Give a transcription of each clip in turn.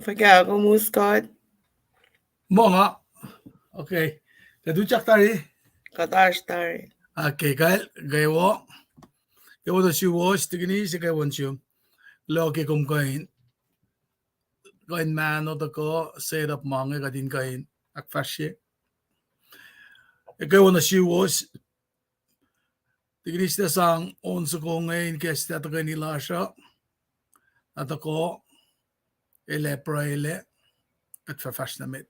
Forget ako Scott. Mga. Okay. Kaduchak tari. Katash tari. Okay, gaywo. Gaywo to siwo stigni si gaywan siyo. Loki kum kain. Kain mano to ko set up mga kadin kain akfashe. Gaywo na siwo stigni siya sang onso ko ngayon kesta to kain nila siya. At ako ele praile at fafash na mit.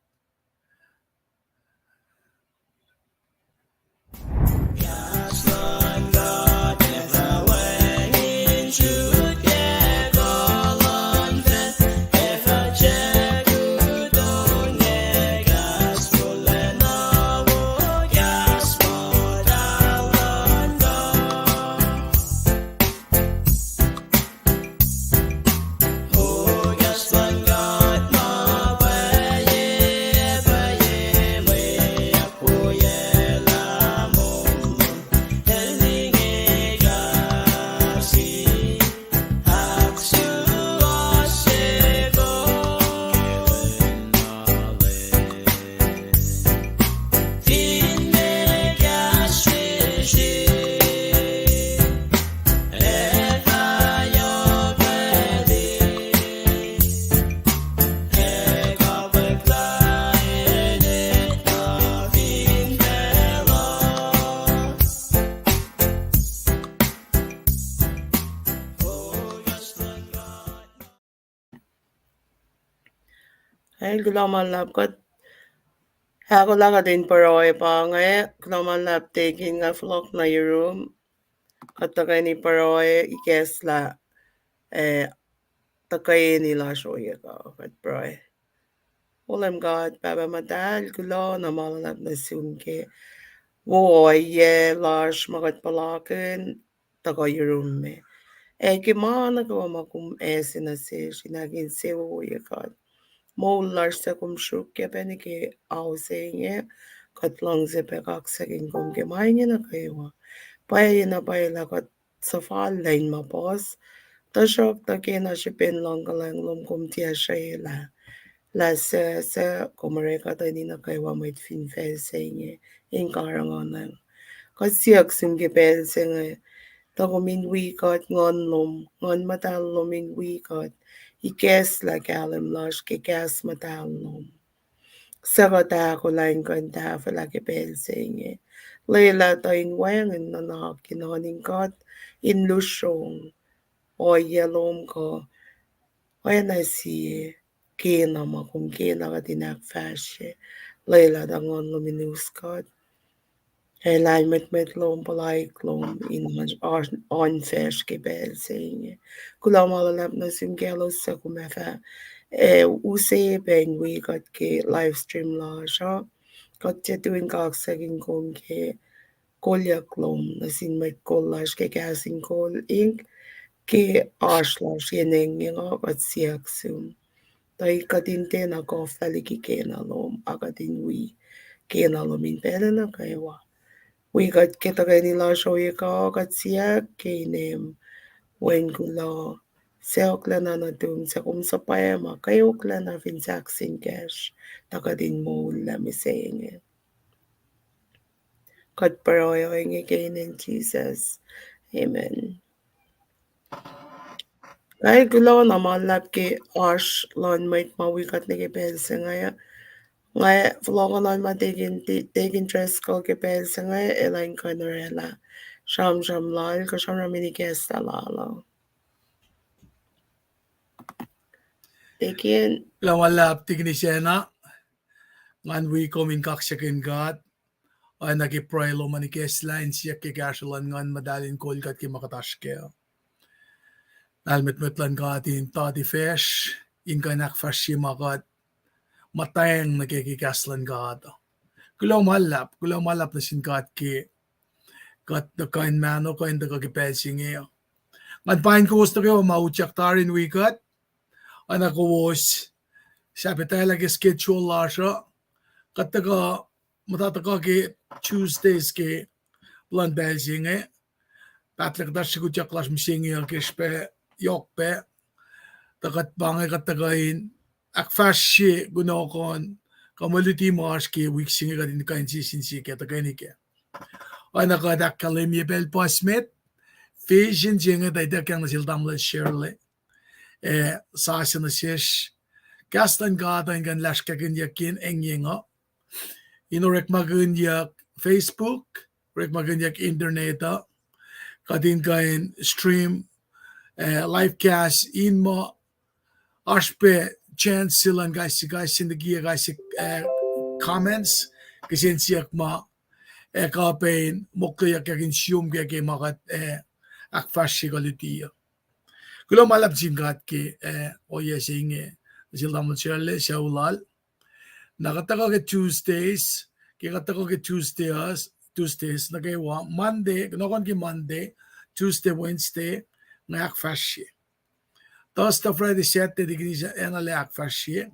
Ay, gulaman lab ko. Ako lang din paroy pa nga. Gulaman lab taking a flock na your room. Katakay ni paroy ikesla. Takay nila shoya ka. Kat paroy. Ulam God, baba madal gulo na malalab na sunke. Woy ye lash magat palakin. Takay your room me. Kimana ko makum esinase. Sinagin sewo ya God. Målar sig om sjukkepen ikke avsenge, kat langse pekaksakin kom gemainen kaiwa. Paina paila kat safal lain mapos, tashok takena shipen langgalang lom kom tia shayla. La se komareka tanina kaiwa mait fin felsenge, in karanganan. Kat siyak simgepel senge, takomin wikat ngon lom, ngon matal lomin wikat. Ikes la galim lash ke gas matalnom. Sarata ko lain kanta fa la ke pelsenye. Leila ta in wang in nanak kinoning kat in lushong. O yelom ko. O na si kena makum kena ka tinak fashe. Leila dangon luminus kat. Lai met lom palai klom in on fish ke pelsenye. Kulam alalap na simgelo sa kumefa. Use ben we got ke live stream la sha. Got te doing kak saging kong ke kolya klom na sin met kollash ke gasin kol ink ke ashlash yeneng nga got siak sum. Tai katinte na ko faliki ke na lom akatin we ke na lomin pele na kaiwa. We got ketagani la shoye ka got siak ke nem when gula. Seokla na natum sa kung sa payama, kayokla na finsaksin cash, takadin mo la misenge. Kat paroyo ang again in Jesus. Amen. Kaya gulaw na malap ki ash lan might mawikat na kipelsa ngaya. Ngaya vlogan na take interest ko kipelsa ngaya elain kanorela. Sham lal ko sham ramini kesta lalo. Tekin. Lawalap tignisena. Ngan we komin kaksyakin God. Ay nagipray lo manikes line siya kikasyalan ngan madalin kol kat ki makatashke. Nalmet-metlan ka atin tati fish. Inka nakfashi makat. Matayang nakikikaslan ka ato. Kulaw malap na sin kat ki. Kat the kind mano kind the kakipelsing iyo. Ngan pain ko gusto kayo mauchak tarin wikat. Anak ko was sabi tayo lagi schedule la siya. Kataga matataka ki Tuesdays ki plan belsing eh. Patrick dashi ko chaklas misingi ang kispe yokpe. Takat bangay katagain akfashi gunokon community mars ki wixing ga din kan sinsi ke ta kanike ana ka da kalemi bel posmet vision jinga da kan sil damle shirley sasana shish gastan gada ngan lashka gin yakin enginga inorek magun yak Facebook rek magun yak interneta kadin kain stream live cast in mo ashpe chance silan guys in the gear guys comments kasi siyak ma kapain mokya kakin sium kaya kay makat akfashi kalitiya kulo malap jingat ke oye singe silam chale shaulal nakataka ke Tuesdays nagaywa Monday kunokon ki Monday Tuesday Wednesday na akfashi Thursday Friday Saturday digni ena le akfashi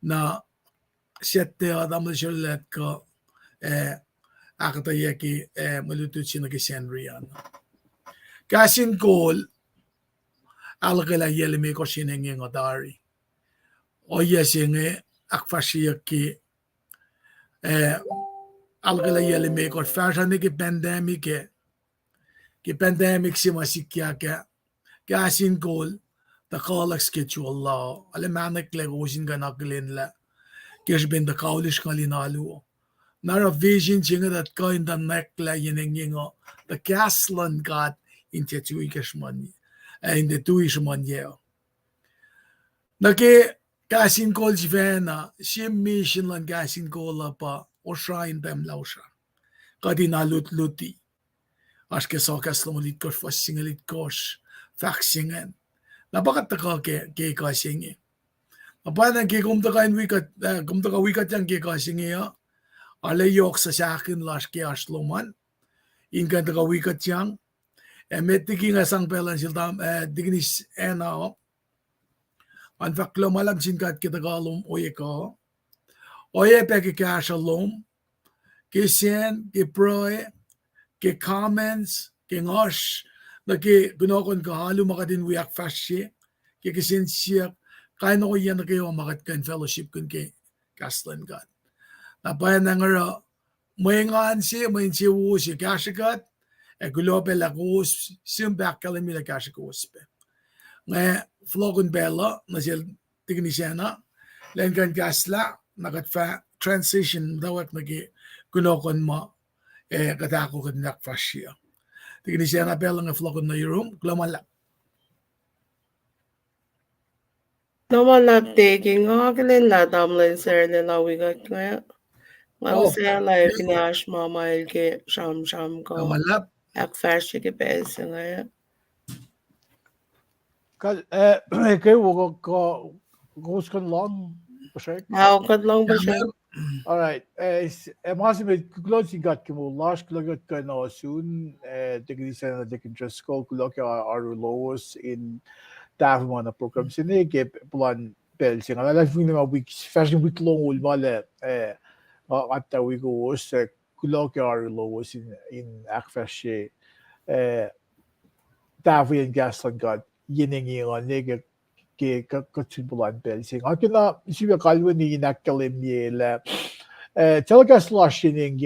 na sette adamla şöyle ka akta yaki malutut sino ki senrian kasin kol algala yelmi ko sinenge ngodari o yesinge akfashi yaki algala yelmi ko fashion ki pandemic si masikya ka kasin kol the call schedule la ale manek le gosin ganaklin la kish bin the kaulish kalinalu Nara vision jinga that go in the neck la yiningo the gaslan got into tuish money in the tuish money. Nake gasin kol jivena shim mission lan gasin kol pa o shrine them lausha. Kadina luti. Aske sokas lomulit kosh fasingalit kosh faxingen. Nabakat ka ke kasingi. Apana ke kumtaka wikat yang ke kasingi ya. Aleyok sa sakin laski asloman inkan taga wikat yang metiki nga sang pelan siltam dignis ena an faklo malam sinkat kita galum oye ko oye pe ke kashalom ke sen ke proe ke comments ke ngosh na ke gunokon ka halu makadin wiak fashi ke sen siya kaino ko yan na kayo makat kan fellowship kun ke kaslan kan Napayan na nga mayangan si wu si kashikat gulope la kus simbak kalami la kashikuspe nga flogun bella na sil tignisena len kan kasla nakat fa transition dawat nagi gunokon mo katako kan nakfashia tignisena bella nga flogun na room klamala Namalap taking oglin la damlin sir la wigat kaya. oh Mausia la finash mama ilke sham ko. klamala Akfashi ke pesa ngaya. Kay wo ko kan long bashek. Naukad lang ba siya? yamer All right. Mas med klot got kimo last klot ka no soon. Digri sa na dikin just ko klot ka are lowest in staff mo na program sini ke plan pel sing ala fin na weeks fashion week long ul male at we go sa klot ka are lowest in akfashe staff and gaslan got yining on nega ke katsubulan pel sing akina siya kalwa ni nakalimye telegas slash yining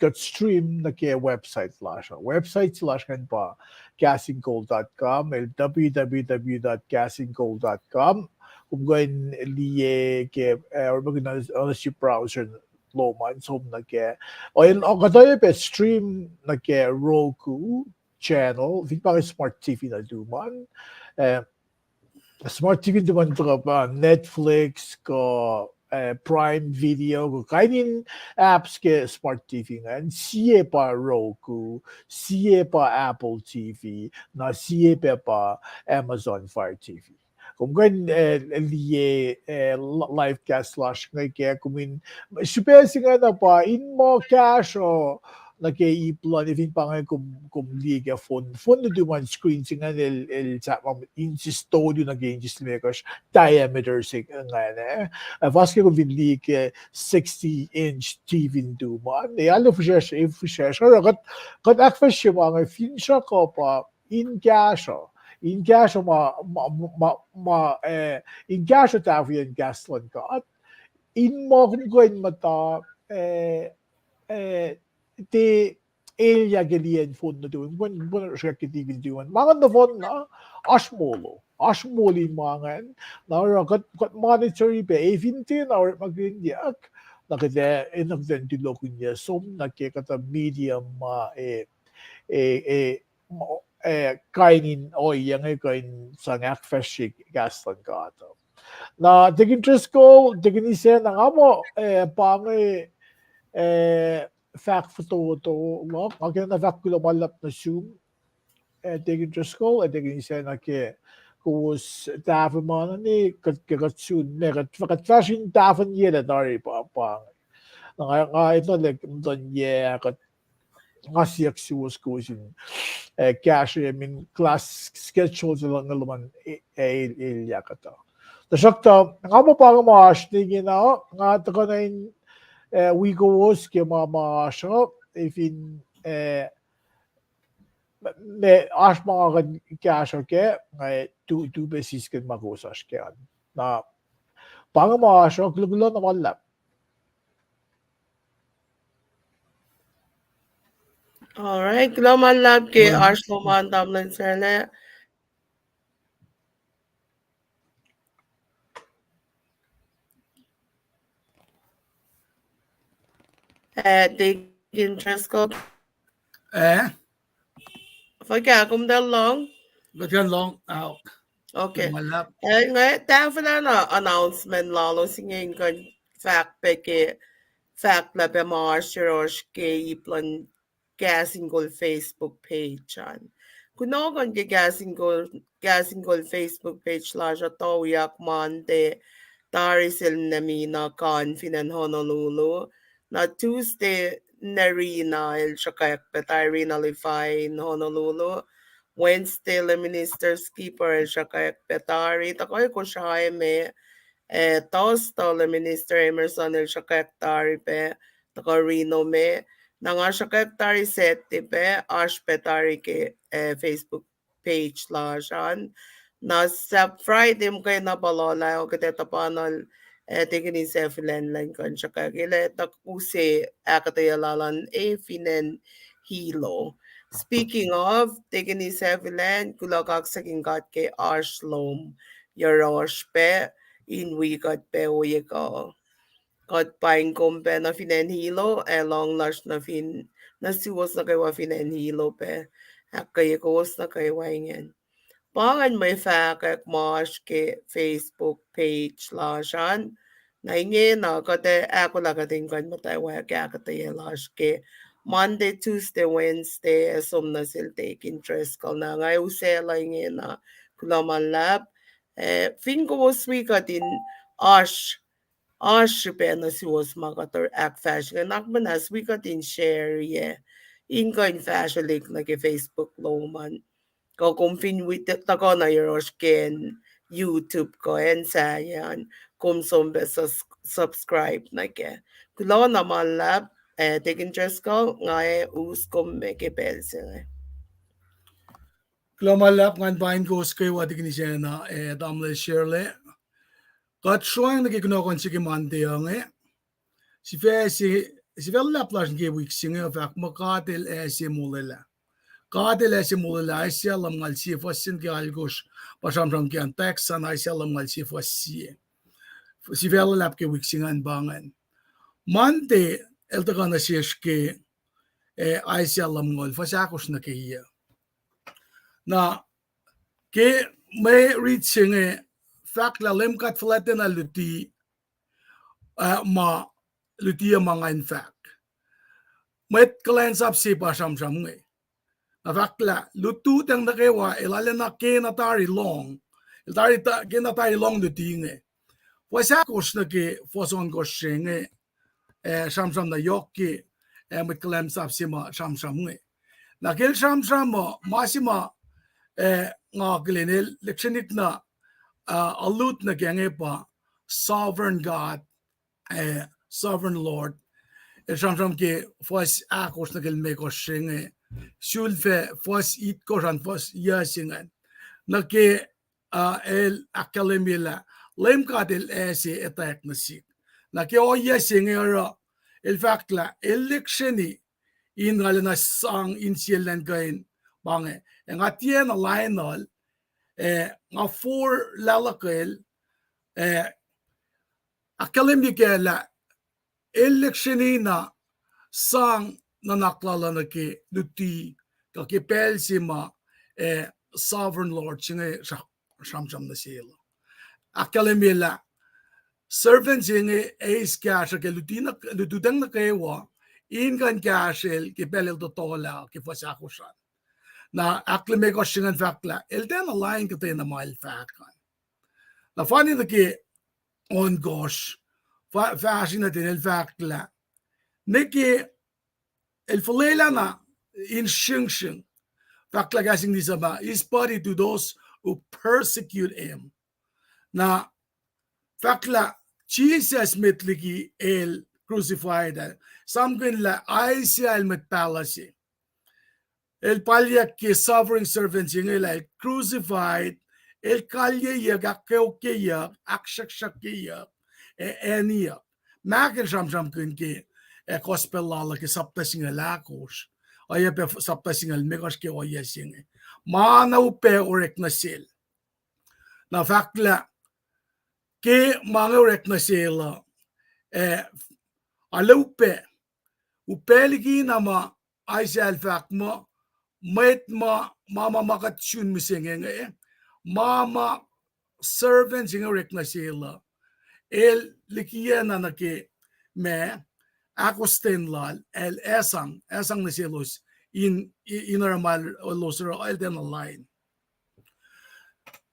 got stream na ke website slash kan pa gasinggold.com www.gasinggold.com kung gain liye ke or magna on si browser loman so na ke o katayo pe stream na ke Roku channel vi pa smart TV na duman smart TV naman ito pa Netflix ko Prime Video ko kainin apps ke smart TV nga siye pa Roku siye pa Apple TV na siye pa Amazon Fire TV kung gan liye live cast slash nga kaya kumin supesi nga na pa in mo cash o nag-i-plan even pa nga kung liga phone na duman screen singa el sa in si studio nag-i-ingis lekas diameter sing nga na vaske kung liga 60-inch TV duman alam for sure kat akfas siya mga fin siya ko pa in cash in cash in cash tafian gaslan ka at in mo kung koin mata te area gelien fond na doen when skakiti doen mangan na fond na ashmoli mangan na got monetary be evintin or magin yak nakita inagden di lokunya som nakikata medium e kainin o yang kain sangak feshik gaslan gato na digin trisko digin isen ang amo pangay fact photo to lo again na fact kulo malap na zoom digin trisko digin isen na ke kus dafen man ni kat soon ne kat fashion dafen yela dari pa nga ito like don kat ngasiak si was kusin cash I mean class schedules lang naman yakata the shakta nga mo pa nga tingin na nga to na in we go was ke mama shop if in me ash mga cash ke nga two basis kan magusas ke na pang mga shop glugulo na wala Alright, global lab ke Arshloman Dublin sene. Dig interest ko. Fagka kum dal long. Gotyan long out. Okay. Malap. Nga tafel na announcement lalo singing kan fact peke fact la be marsh ke iplan gasingol Facebook page an. Kunogon ke gasingol Facebook page la to yak mande Tarisil namina kan finan Honolulu na Tuesday narina il shakayak petarina lifay in Honolulu Wednesday le minister skipper il shakayak petari takoy ko siya me tosto le minister Emerson il shakayak tari pe tako Rino me nanga shakayak tari seti pe ash petari ke Facebook page la siyan na sa Friday mo kayo napalola o kita tapanol tingin sa filan lang kan siya kagila takuse akatayalalan finen hilo. Speaking of, tingin sa filan kulakak sa kingkat kay Arslom Yarosh pe in wikat pe uye ko. Kat paing kumpe na finen hilo long lash na na siwas na kayo finen hilo pe akay kos na kayo waingen. Pangan may fakak mas ke Facebook page lashan. Nainge na kate ako lagating kan matay wa kakate lash ke Monday, Tuesday, Wednesday som na sil take interest ko na ngay usela inge na kulaman lab. Fin ko was wika din ash pe na si was makator act fashion nakman as wika din share ye. Inko in fashion link na ke Facebook loman. Ko kung finwit tako na yorosken YouTube ko en sa yan kung sombe subscribe na ke. Kulo na malap take interest ko nga us kung me ke pense. Klomalap ngan bain ko skay wadi kini siya na damle shirle. Kat shuang na kikuno kon sige mante yang si fe lap las nge wik singe fak makatil si mulela. Katil si mulela si alam ngal si fasin ki algosh pasam sam ki antek sana si alam ngal si fasi. Si fe lap ke wik singan bangan. Mante elta kana siya ay si alam ngal fasakos na kiya. Na ke may reaching fact la lemkat flatten na luti ma luti mga in fact met cleanse up si pa sam nge na fact la lutu tang na kewa ilala na ke na tari long iltari ta ke na tari long luti nge wasa kos na ke foson ko shenge sam na yok ke met cleanse up si ma sam nge na kel sam mo masima nga glenel lectionik na alut na genge pa sovereign God sovereign Lord sam ke fos akos na gel me ko shinge sulfe fos it ko ran fos ya singan naki el akademila lem kadil esi etak nasik naki oya singero el fakla electioni in galana sang in sielen gain bange engatien alainol nga for lalakel akademikela electioni na sang nanaklala naki luti kakipel sima sovereign lord singe shamsham na sila akalemila servant singe ace cash ke lududang na kewa ingan cashel ke belel to tola ke fasakushan na akleme ko singan fakla el den align ke na mile fakan na funny na ke on gosh fashion na den el fakla neki el fulela na in shing fakla gasing ni sama is body to those who persecute him na fakla Jesus metligi el crucified samkin la aisya el met palace el palya ke sovereign servant yung el crucified el kalye yak akke yak akshak yak eniya makin sham kun ke gospel la ke sapta singa lakos aya pe sapta singa megos ke oya singa mana upe orek na sil na fakla ke mga orek na sila alupe upeligi nama aisel fak mo mait mama makatsun misenge mama servant singa orek na sila el likiya na nake me akosten lal el esang na silos in normal losero el den line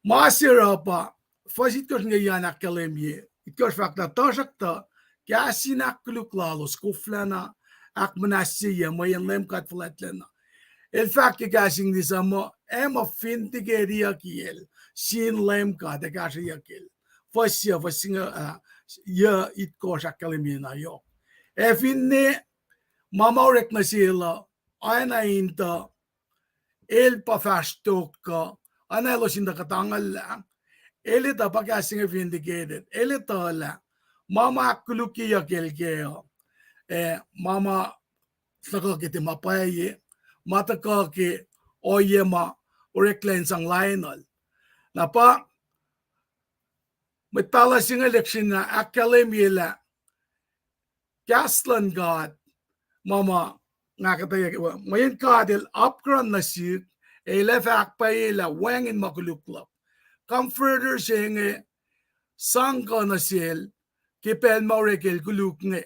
masira pa fasit ko nga yan akalemye ikor fakta toshakta kasina kluklalos kuflana akmanasiya mayan lemkat flatlena el fakta gasing disamo ema fintigeria kiel sin lemka de gasiyakil fasia fasinga ya itko akalemye na yo efinne mama orek na sila ana inta el pa fastokka ana lo sinda katangal lang elita pagkasing vindicated elita la mama kuluki ya kelkeo mama saka kiti mapaye mata ka ki oyema oreklen sang lainal na pa metala sing election na academy la Gaslan God mama nga kataya mayan kadel upgrade na sik elefak pa ila wangin makuluklap comforter singe sangka na sil kipel maurekel kuluk nge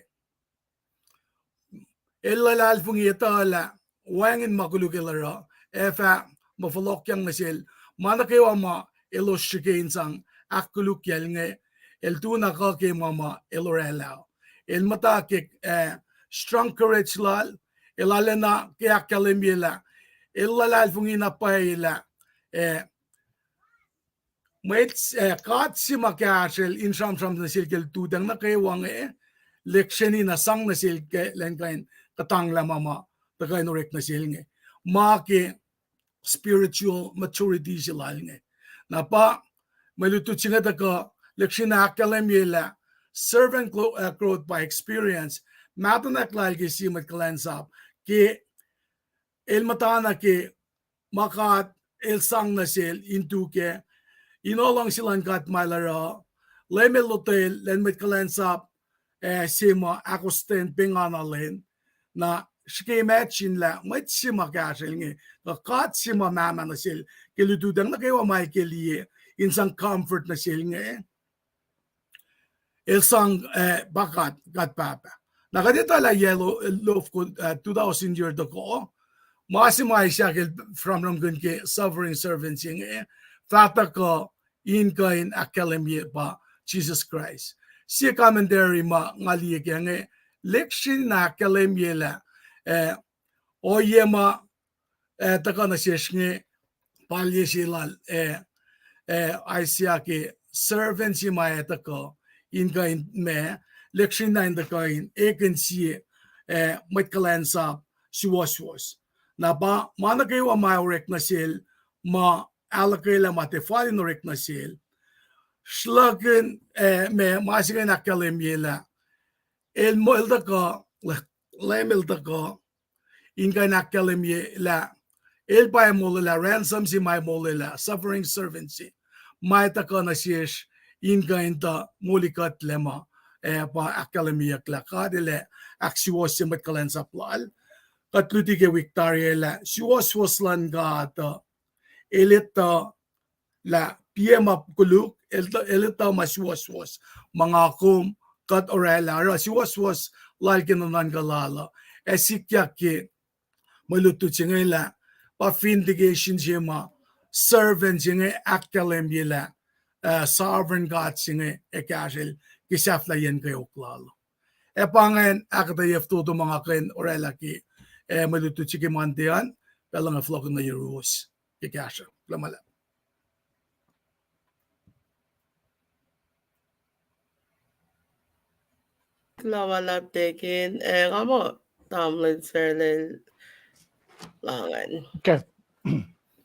elalal fungi tala wangin makulukelara efa mafalokyang na sil manakewa ma eloshikein sang akulukyal nge el tuna ka ke mama elorelao el mata ke strong courage lal elalena ke akalemila elalal fungi na paila Maits katsi makasel in sam na silkel tudang na kay wang leksyon na sang na silke lengkain katang la mama tagay norek na silnge maki spiritual maturity sila nge na pa malutut singa ka leksyon na akalemila servant growth by experience matanak lalgi simat kalensap ki el matana ki makat el sang na sil into ke inolong silang kat malara lemel hotel len met kalensap sima akosten pinganalen na schemachin la met sima gasel nge kat sima mama na sil kelududang na kayo may kelie in sang comfort na sil nge el sang bakat kat papa nakadita la yellow love ko 2000 year dako masimay siya from gun ke sovereign servants nge fata ko in kain academy pa Jesus Christ. Si commentary ma ngali kenge leksyon na academy la oyema taka na siyenge palye silal aisya ke servant si maya taka in kain me leksyon na in the kain agency mat kalansa siwas na ba managay wa maurek na sil ma alakayla mate falin orik nasil. Schlagen me masigen akalim yela. El moilda ko lemilda ko inga nakalim yela. El bay molila ransom si may molila suffering servancy. May taka na siyesh inga inta mulikat lema pa akalim yakla kadile aksiwas si matkalan sa plal. Katluti ke Victoria la siwas waslan ga ta elita la piema kuluk elita maswas mga kum kat orela ra siwas lal kinanan galala esikya ke malutu chingela pa vindication jema servant jinge akalem yela sovereign God singe ekashel kisafla yen kay uklalo e pangen akata yeftu do mga ken orela ki malutu chiki mandian pelang flok na yerus ikasha lamala Lavalab tekin kamo tamlin serlil langan. Okay.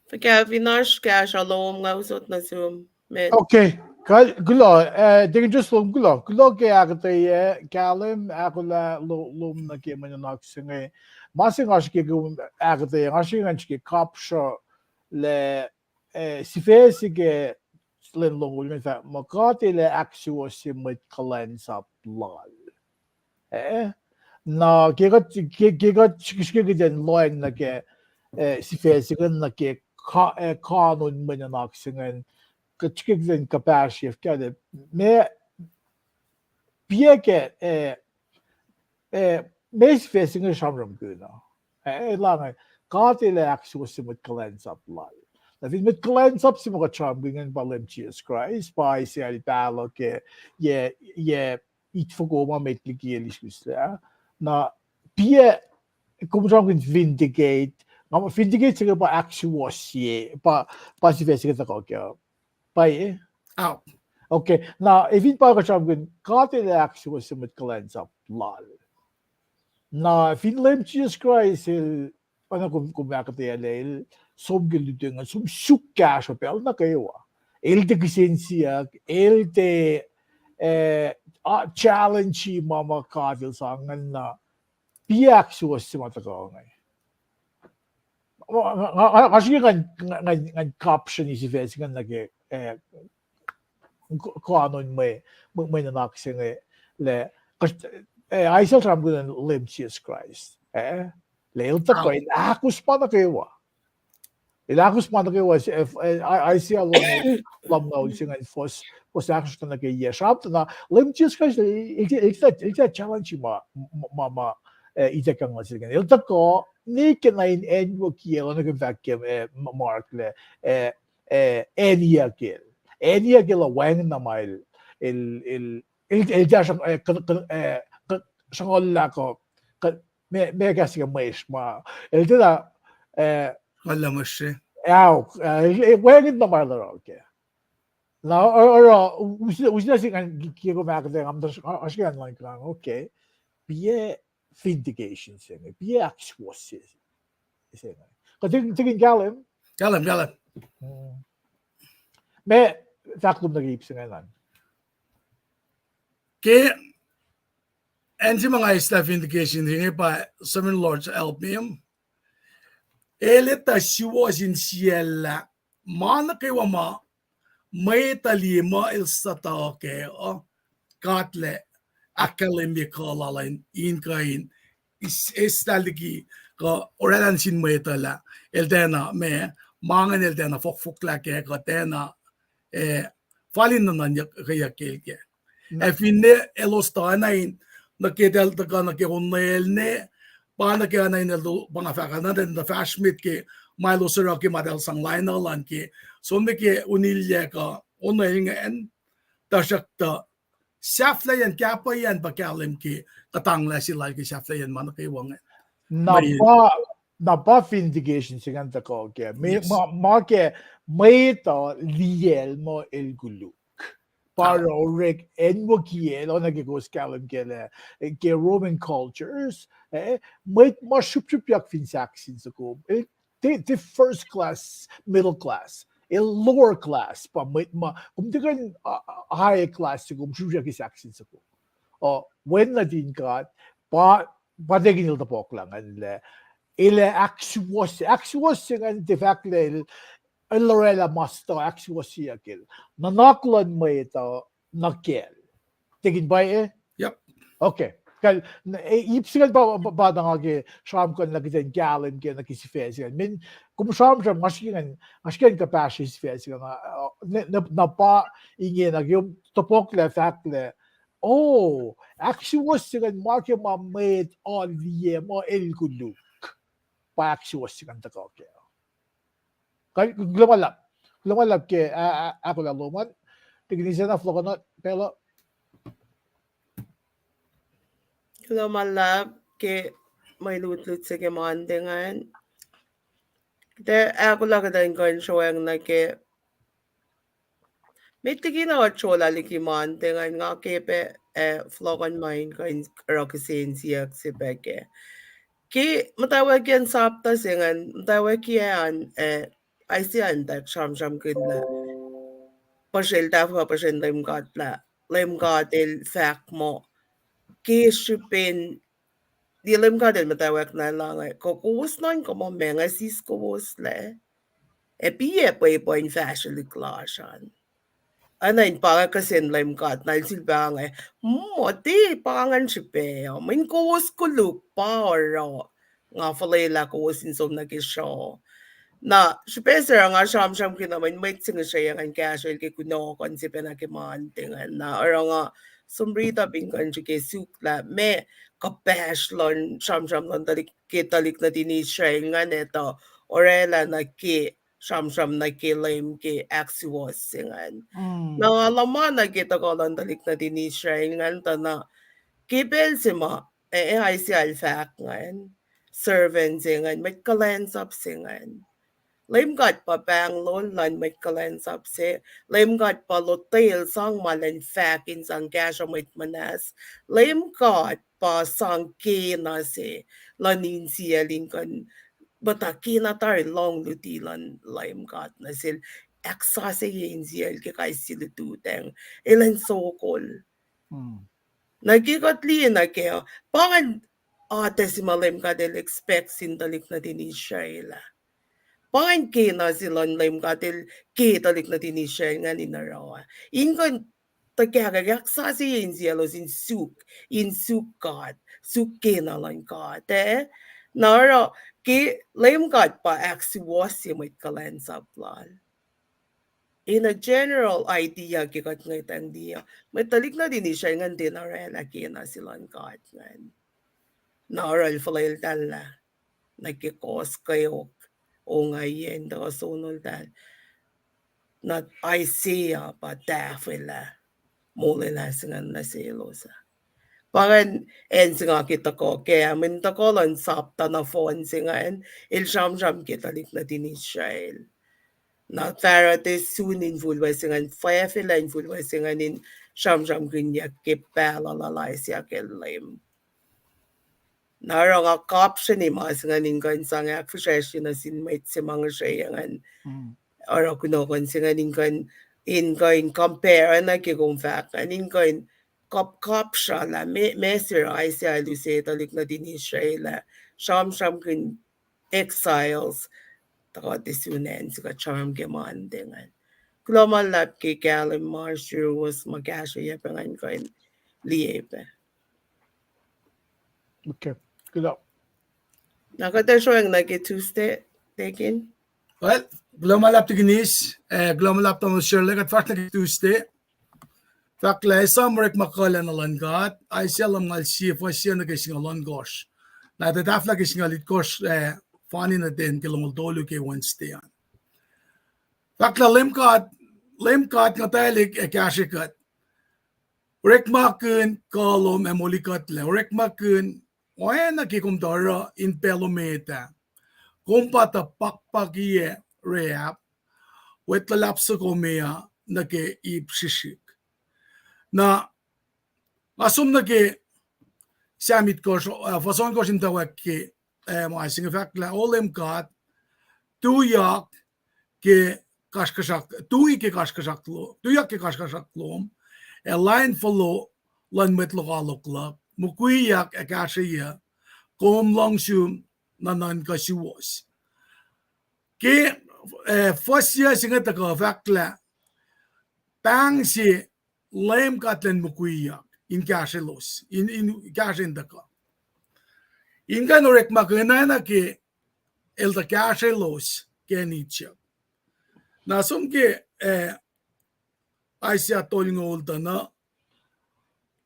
Forget vinash cash alom ngausot na sum met. Okay. Gulo, det just lum gulo. Gulo ke agte kalem akula lum na ke man nak singe. Masing aske gum agte aske ganske kapsho le sifesige slen longul men fa makati le actuo simit kalensa blal. Na gegot chikishke den loing na ke sifesigen na ke kanun men nak singe. Kıçkıkzen kapaşif kade me pieke mes fesing shamram guna lang katile aksusi mit klens up lal na vid mit klens up simo cham gingen balem Jesus Christ by se balo ke ye it fogoma met ligieliskusla na pie kumjong vindicate na vindicate sig ba aksuosie pa si fesing ta ko By out okay. Now, if you buy a job with Cartel actually was with Glens up lal. Now, if you let Jesus Christ, ano kung bakit ele som giludungan som suka so pel na kayo. El de kisensya, el de challenge mama Cartel sangan na piak was si matagaw ngay. Kasi nga caption is if nga nage kanon may nanak singe le ay sa tram gud live Jesus Christ le ilta ko ilakus pa na kayo if I see a long no singe fos actually na kayo shop na live Jesus Christ it's challenge mama ita kang singe ilta ko ni kinain enwo kielo na vacuum mark le Enia gila wang na mail il ja sang la ko me kasi mais ma el tida wala mo siya yaw wang na mail okay now or usina sing kigo back there am asyan like okay be vindication thing be actual thing ko tingin galim me vaklum nag-iipsin ngayon. Kaya and si mga isla vindication rin pa seven lords help me elita siwasin siyela mana kayo ma may talima ilsa tao kayo katle akademikal alain in kain istaligi ko oralan sin may tala eldena me mangan eldena fokfokla kaya ko tena falin na nanya kaya kelke. Finne elostanain nakidel taka nakihunel ne paana kaya na inelo mga fakana den the fashmit ke Milo Siraki madel sang liner lan ke so ke unilya ka onaingen tasakta saflayan kapayan bakalim ke katangla sila ke saflayan man kay wangen. Na ba vindication sigan ta ko ke me ma ke may to liel mo el guluk para orek enwo kiel o nagigos kalam ke Roman cultures may ma shup yak fin saxin sa ko the first class middle class lower class pa kung di kan higher class kung suya kisaksin sa ko o when na din ka pa degin il tapok lang ile actuos ng de fact le Lorella masto actuos yakil nanaklan mo ito nakel tigin ba Yep. Okay. Kal ipsigal ba nga ge sham kon lagi den galen ge na kisi fes min kum sham maskin ka pashes fes nga na pa inge na gyum topok le fact le oh actually was sigan market ma made all the mo el kuluk pa actually was sigan ta ko ke kay lumalap ke ako la lumat tignisa na flokanot pero Lumalab ke may lutlut sa kemandengan. Te ako lang din ko yung na ke may tigina o chola likimandengan nga kepe flokan main ko in rokisin siyak si peke. Ki matawag yan sapta singan matawag yan ay siyan tak sham kunla. Pasyel dafa pasyel lim gatil fact mo. Ki shipin di lim gatil matawag na lang kukus nan ko mo menga sis kukus le. Piye pa in fashion liklasan. Anain para kasi lim gat na silbang ti pangan sipe min kukus kuluk pa oro nga falela kukus insom nagisyo. Na sipeser nga sham kinaman may singa siya ang casual ke kuno kon si penakimantingan na ora nga sumbrita bingkan siya ke sukla me kapesh lon sham lon talik na tinisya nga neto orela na ke sham na ke lame ke actuos singan na nga laman na kita ko lon talik na tinisya nga na kibel si ma ay si alfak ngan servant singan may kalens up singan Lim gat pa bang lon lan may kalens up se. Lim gat pa lotel sang malan fakin sang gasho may manas. Lim gat pa sang kina se. Lanin siya linkan. Bata kina tar long lutilan lim gat na sil. Eksa se yin siya kay silututeng. Ilan sokol. Nagigot li na kayo. Pangan ate si malim ka del expect sindalik na dinisya Pain kina silon lim katil kitalik na tinisya nga ni narawa. Ingon tagagagak sa si in sielos in suk God, suk kina lang God, Nara ki lim God pa aksiwasi may kalensap lan. In a general idea kikat ng itang diya, may talik na dinisya nga dinarela kina silon God ngan. Nara alfalail tala, nagkikos kayo o ngayon da sunod dahil na Isaiah pa dafila muli na singan na silosa. Pangan singa kita ko kaya minta ko lang sapta na phone singan sham kita lik na din Israel. Na farate soon infulwa singan fila infulwa singan in sham kinyak kipala lalay siya kelim. Nara nga caption ni mas nga ningkan sang accusation na sinmate si mga siyangan. Ora kunokon si nga ningkan in compare na kikong fact. Ningkan kap siya la mesir ay siya luce talik na din Israel. Sham kin exiles. Taka disunen si ka charm gemandengan. Kulomalap ki Kalim Marshall was magasya yapangan kan liyepe. Okay. Good up. Nakatesyo ang nag-Tuesday taken? Well, glomalap ti ginis, glomalap to Shirley at fast nag Tuesday. Fakla samrek makala na langat, ay siya lang ngal siya po siya nagising alon gosh. Na tatafla gising alit gosh, funny na din kilong dolo kay Wednesday yan. Fakla limkat nga talik kashikat. Rek makun kolom emulikat le, rek makun Oya nakikumdara in pelometa. Kumpata pakpakiye reap. Wet lalapsa komea nake ipsishik. Na asum nake samit kosh fason kosh intawak ke mga singefak la olem kat tuyak ke kaskashak tui ke kaskashak lo tuyak ke kaskashak lom a line follow lan met lokalok mukuyak akashia kom longsum nanan kasuos ke fosia singa taka fakla pang si lem katlen mukuyak in kashelos in kashin daka inga norek magnana ke el da kashelos ke nicha nasum ke Asia toling oldana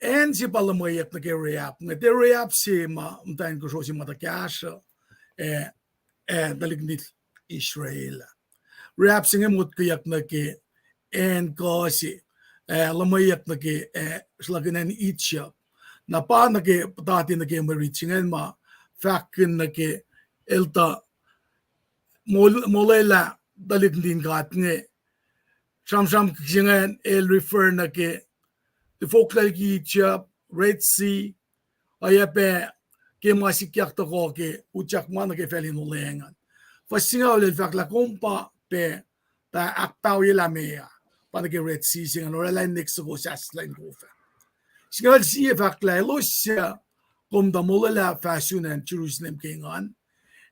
en si palamayak na ke reap nga te reap si ma mtain ko si mata kasha dalignit Israel reap singe mut kayak na ke en ko si lamayak na ke slaganan itcha na pa na ke patati na ke maritsingen ma fakin na ke elta molela dalignit gat nge sham kingen el refer na ke the folklagi chap Red Sea ayape ke masikyak to ko ke uchak man ke felin ulengan fasinga ul fak la kompa pe ta aktaw yela mea pa ke Red Sea singa no la next go sas line go fa singa si fak la elosia kom da molela fashion and Jerusalem kingan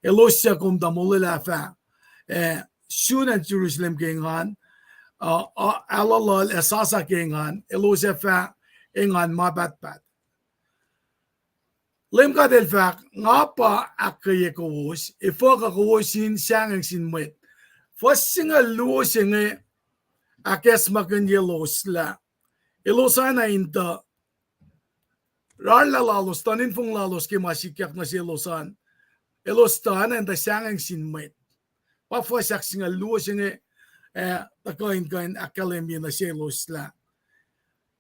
elosia kom da molela fa soon and Jerusalem kingan alalal esasa kingan elosia fa ingan mabat pat lemka del fak ngapa akaye ko wos ifo ka ko wosin sang sin met fosinga luo singe akes makan yelos la elosana inta rarla lalos tanin fung lalos ke masikyak na selosan elostan and the sang sin met pa fosak singa luo singe takoin kain akademia na selos la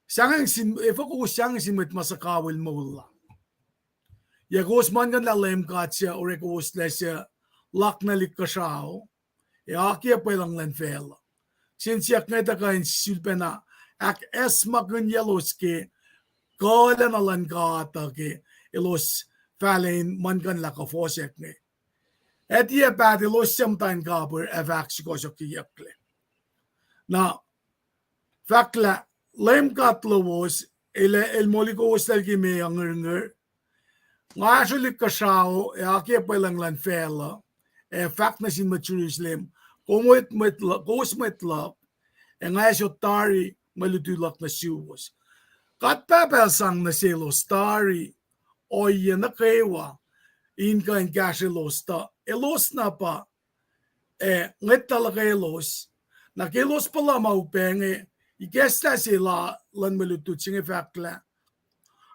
sang sin ifo ko sang sin met masakawil mola Yagos man gan la lem katsia or ekos lesya lak na likasao ya kia pelang len fel since yak ngeta kain sulpena ak es magun yelos ke kola na lan gata ke elos falein man gan la ka fosek ne et ye bad elos sometime gaber evak sikosok yakle na fakla lem katlo was el moliko was ki me anger nga sulit ka sao ake palang lan fela fact na sin Jerusalem kumwit lak nga so tari malutulak na siwas kat papel sang na selos tari o yan na kaywa in kan kashelos ta elos na pa nget talaga elos na kelos pala maupenge ikesta sila lan malutut singe fakla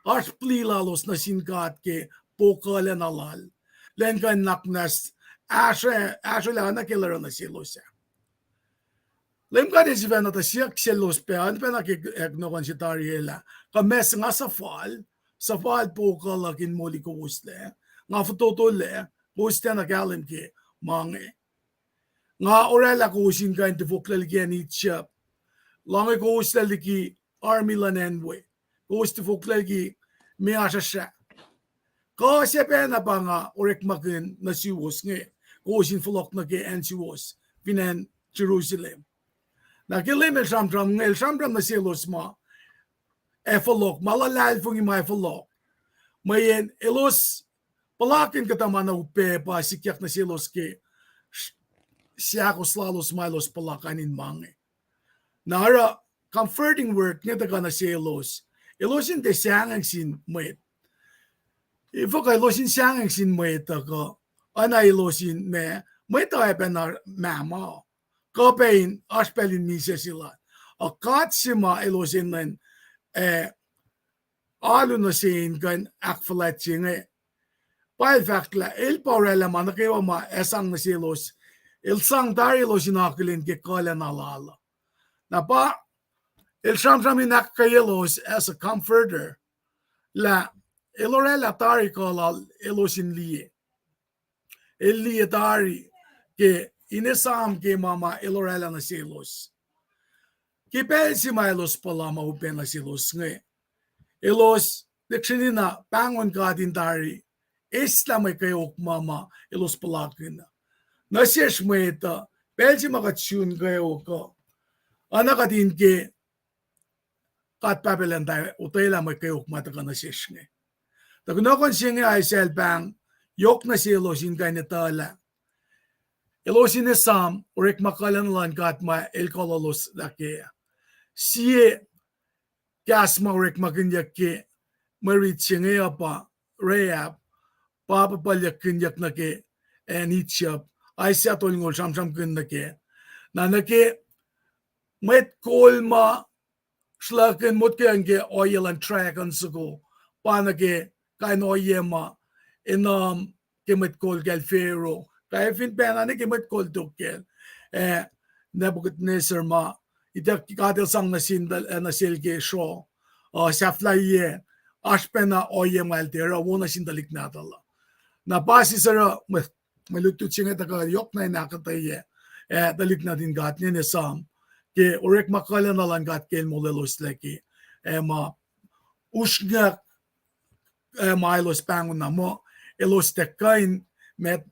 Arspli lalos na sinkat ke pokala nalal. Len kan naknas ashe la na killer na silosa. Lem kan isiven na ta siyak silos pe an pe na ke no kan sitariela. Kames nga sa fall pokala kin moli ko usle. Nga fototo le uste na galim ke mange. Nga orela ko usin kan te voklal gen itchap. Lange ko usle ki army lanenwe. Gusto folk lagi may asya. Kasi pa na ba nga orek makin na siwos nga. Kusin fulok na kaya siwos. Pinan Jerusalem. Nakilim el samtram na silos ma. Fulok. Malalal fung imay fulok. Mayen elos palakin katama na upe pa sikyak na silos ke siyakos lalos malos palakanin mange. Nara comforting word nga taga na silos. Elosin de sangang sin met. Ifo ka elosin sangang sin met ako. Ana elosin me. Met ay penar mama. Kapain aspelin misa sila. A katsima elosin len alu na sin kan akfalat singe. Pail fakla el porela man kayo ma esang na silos. El sang dari elosin akilin ke kala nalala. Na pa el shamsam inakayelos as a comforter la elorela tari kolal elosin liye el liye tari ke inesam ke mama elorela na silos ke pelsi mailos palama upen na silos nge elos deksinina pangon kadin tari isla may kayok mama elos palakin na nasyesh mo ita belsi makat syun kayo ko. Anakatin ke kat papelan tayo utayla may kayo kumatakan na sisnge. Tagunokon singe ay selbang yok na silo sin kay netala. Elosin ne sam urik makalan lan kat ma elkololos dake. Siye gas ma urik makinyak ke marit singe apa reyap papa palyak kinyak na ke enitchap ay siya tolingol samsam kin na ke. Na nake met kolma slaken mot ke oil and track on sugo pana ke kain oyema inam kemet kol gal fero kay fin pena ne kemet kol tukel Nebuchadnezzar ma ita kadel sang na sindal na silge show sa flye ashpena oyema altera wona sindalik natala na pasi sara malutut singa taka yok na nakataye dalit natin gat ne sam ke orek makala na lang gat kel molelos leki ma usga mailos pangun na mo elos tekain met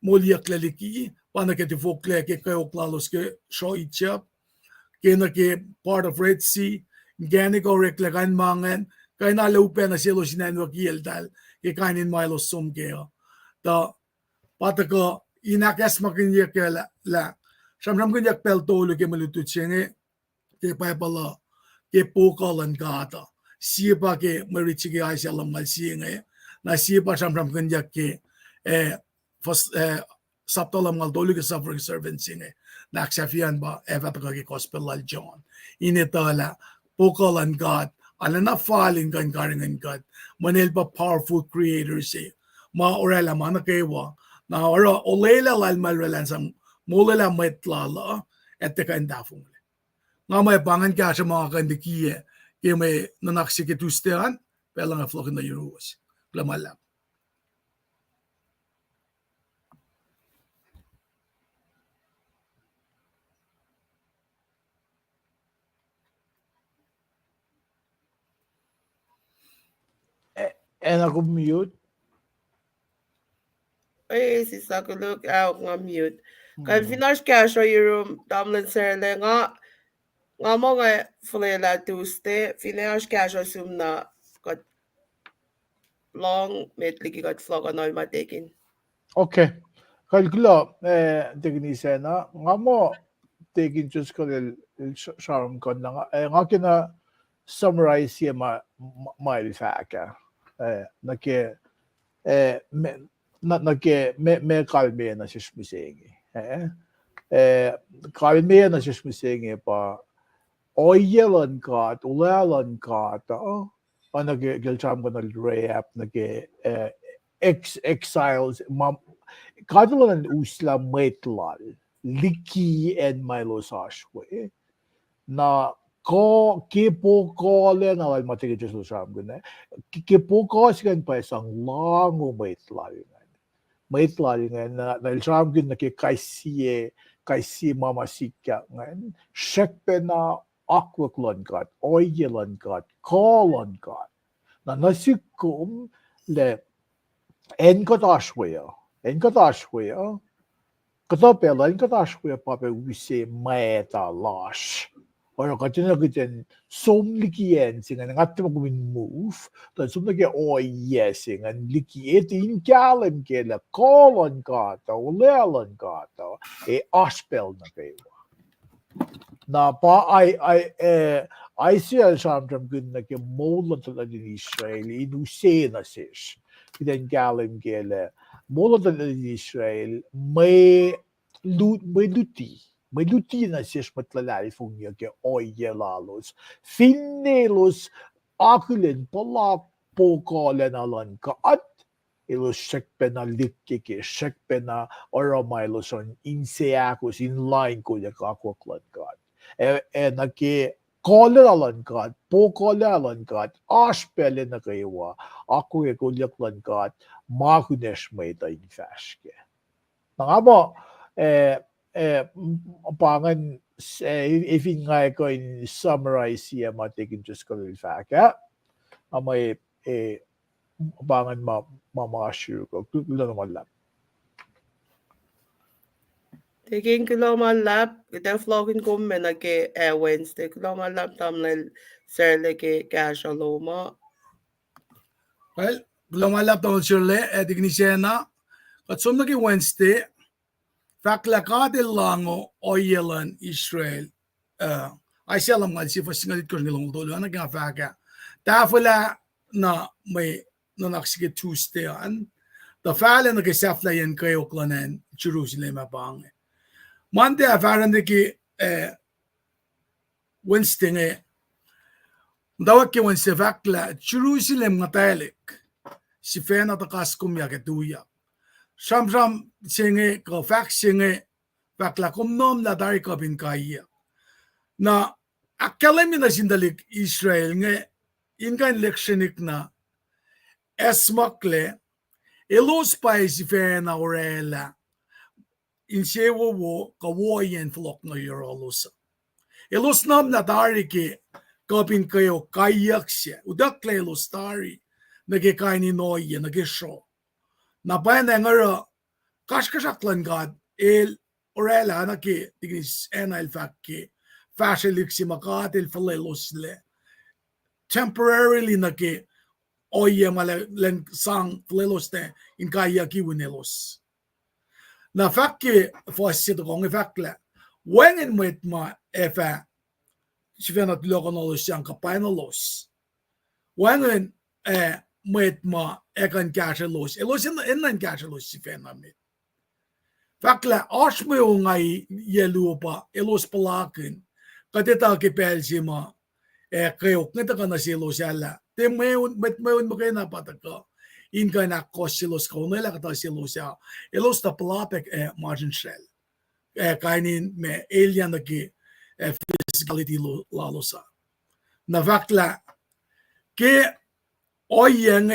moliak leliki pana ke tifokle ke kayo klalos ke show itchap ke na ke part of Red Sea gani ko orek lekan mangen kay na lupe na silo sinan wakiel dal ke kainin mailos sum ke ta pata ko inakas makin yak la samram kun yak pel tolu ke malutut singe ke pala ke pokalan gata siapa ke marichige aisha lamal singe na siapa samram kun yak ke fas saptalam ngal tolu ke suffering servant singe na aksafian ba eva ke gospel al John inetala pokalan God alana falling kan karingan God manel pa powerful creator say ma orela mana kewa na ora olela lal malrelan sang molela metlala ette kan dafung nga may pangan ka sa mga kandikiye kaya may nanaksik itustean pela nga flokin na yuruwas lamala And ako mute. Ay, si Sakuluk out nga mute. Kay finash ka siya yung tamlin serle nga mo nga flela Tuesday, finash ka siya sum na kat long metligi kat flog on all matakin. Okay. Kalkula, teknisena, nga mo, taking just ko sharm ko na nga kina summarize siya mailfaka. Nake, me kalme na siya smisengi. Kalme na siya smisengi pa, oyelan ka, ulalan ka, nag-gilcham ko na rap, exiles, kadalanan usla metlal, liki en mailosashwe, na ko kipo ko le na wal matige just usam gune kipo ko sigan pa isang lango maitlal na ilsam gun na ke kaisi mama sikya ngan shekpe na aquaklon got oilan got kolon got na nasikum le en katashwe katapela en katashwe pape wise maeta lash ora katina kiten somlikien singa ngatte mo kumin move ta somlike o yesing and liki et in kalem kela kolon kata ulelan kata e aspel na kewa na pa I see al samtram gun na ke molan tala din Israel inu sena sis kiten kalem kela molan tala din Israel may luti na sis matlalari funya ke oye lalos finnelos akulen pala pokalen alan ka at ilos sekpe na likke ke sekpe na oromailos on inseakos in line ko ya kakoklan ka na ke kolen alan ka pokalen alan ka aspele na kaywa ako e kulyaklan ka makunesh may ta infaske nga mo pangan if nga ko in summarize siya matikin just ko faka amay pangan mamasyo ko kulo naman lang Tiging kilomalap, kita flogin kumme nage Wednesday kilomalap tamlel serleke kashaloma. Well, lumalap daw sirle, dignisena, katsum nagi Wednesday, faklakadil lango oyelan Israel. Ay siya lang si fasingalit ko nilong tulo, nga faka. Tafula na may nanaksige Tuesday an, the fala nagisafla yan kayo klanen Jerusalem abang. Monday afaran ki Wednesday nga, dawag ki Wednesday fakla Jerusalem nga talik. Si fena takas kumya ketuya. Sham singe ko fak singe fakla kumnom la dari ko bin kaya. Na akalem na sindalik Israel nga ingan leksyonik na esmakle elos pa si fena orela insewo wo kawoyen flok no yorolosa. Elos nam na dari ki kapin kayo kayak siya. Udakle elos dari nagikaini noye nagisho. Napayan na nga kaskasaklan God el orela na ki tignis enal fakki fashilik si makatil falelos le temporarily na ki oye maleng sang falelos te in kaya kiwinelos na fakki fosit kong fakla wengen met ma efa sifenat lokonolos yang kapainolos wengen met ma ekan kashalos elos in kashalos sifenamit fakla osmo ngai yelupa elos palakin katita ki pelsima kayok ngita ka na silos yala te meun mo kayo napataka inka na kosilos ko nila kata silos ya elos ta palapek margin shell kainin me alien na ki physicality lalosa na fakla ke oyen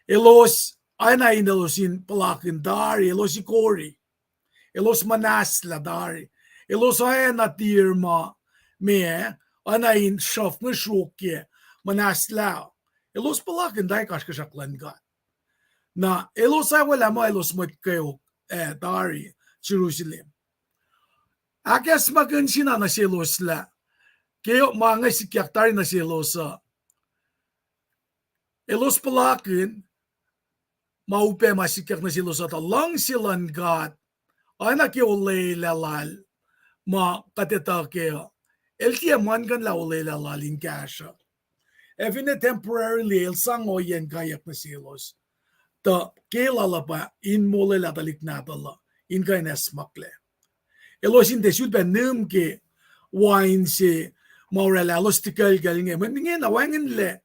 elos ana inelosin palakin dari elos ikori elos manasla dari elos ay natirma me anain shof ng shokye manasla elos palakin dai kaskasaklan God na elos ay wala mo elos mo kayo dari Jerusalem akas magan sina na elos la kayo mga sikyak tari na elos elos palakin maupe masikyak na elos at lang silan God anak yung lalal ma katita kayo el tiaman kan la lalalin kasha even temporarily el sango yen kayak na silos ta kelala pa in mole la talik natala in kainas makle elos in desud ben num ke wine se morala los tikal galinge mendingen na wangen le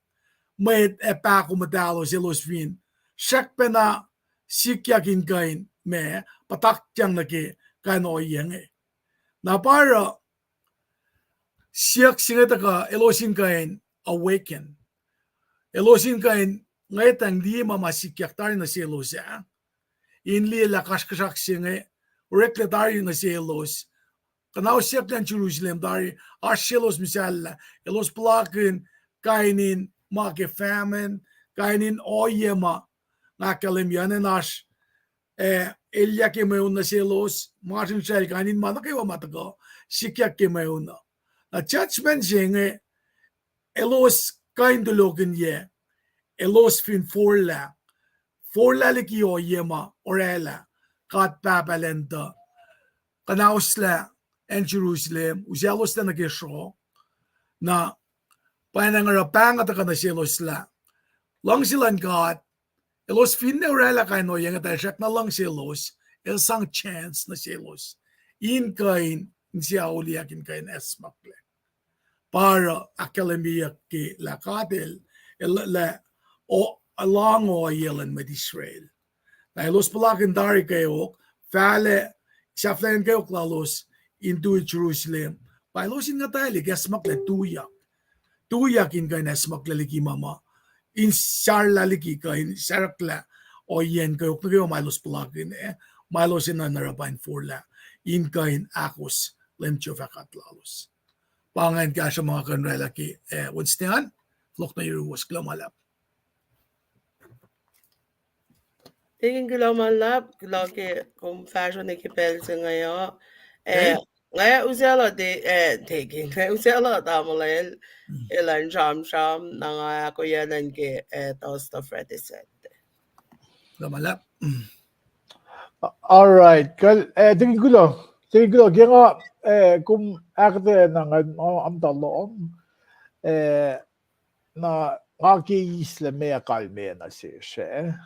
met pa ko madalo elos vin shak pena sikyakin kain me patak kyang na ke kano yenge na para siyak singata ka elosin kain awaken elosin kain ngaitang di mamasikyak tayo na si elos inli lakas kasak singe rekle tayo na si elos kanaw siyak lang Jerusalem tayo asyelos misal elos plakin kainin make famine kainin oyema ngakalimyanen as Elia ke meun na silos Martin Shell kanin mana kayo matago sikyak ke meun na judgment singe elos kain dulogin ye elos fin forla liki o yema orela kat papalenta kanausla en Jerusalem uselos na nagisho na panangarapang at ka na silos la lang silan God elos fin na orela kain o yang at siyak na lang silos sang chance na silos in kain siya uliakin kain esmakle para akademia ki lakatil la o along o yelan med Israel na elos palakin dari kayo fale saflen kayo klalos into Jerusalem pa elos in nga tayo esmakle tuyak in kain esmakle liki mama in sarla liki kain sarakla o yen kayo malos palakin malos in na narapain forla in kain akos lemcho fakatlalos pangan ka sa mga kanrelaki Wednesdayan, flok na iruwas klamalap. Tingin ko lang malap, lagi kung fashion ni kipelse ngayon. Eh, Okay? ngayon usela tingin, ngayon usela tamalel, ilan sham na nga ako yanan ke tosta Freddy said. Lumalap. Alright, tingin ko lang, kaya nga, kung akte na nga, ang talong, na ngakis la mea kalme na siya.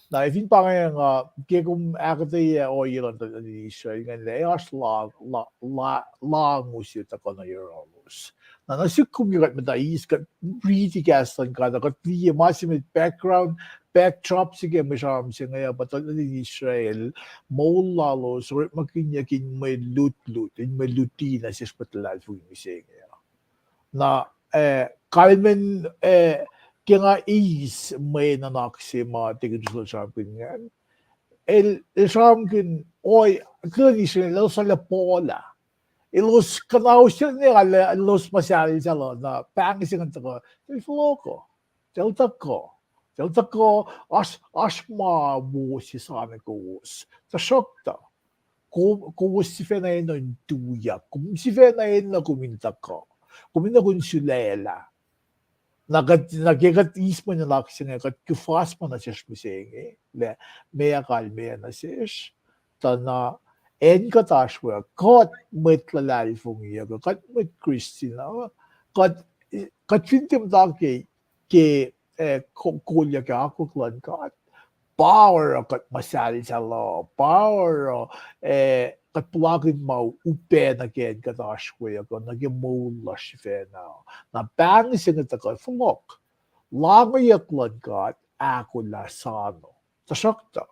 Na ifin pa nga kaya kung akte o ilan to ni siya, nga leas la musi ta ko na euros. Na nasuk yung kat is kat pretty gaslan ka na kat liya masimit backdrop sige masyam siya nga batal ni Israel mo lalo so makinyakin may loot may luti na siya patalal fu ni siya na Carmen kaya nga is may nanaksi mga tigil sa pingan el samkin oi kani siya lo sa la pola ilos kanaw siya ni ala los masyali sa lo na pang siya ng tako il floko delta ko as ma bu si sa me ko sa shokta ko si fena no duya kum si fena na kuminta ko kuminta kun sulela nagagat-ismo na lang siya nga, kufas mo na siya smisenge, mea kalme na siya, na en katashwa, kat met lalali fong iya, kat met Christina, kat fintim da ke kulya ka ako klan kat, power kat masali sa lo, power kat plugin mo upe na gen katashwa, kat naging mo lash na bang siya nga takot fulok. Lamayak kat ako lasano. Tasakta.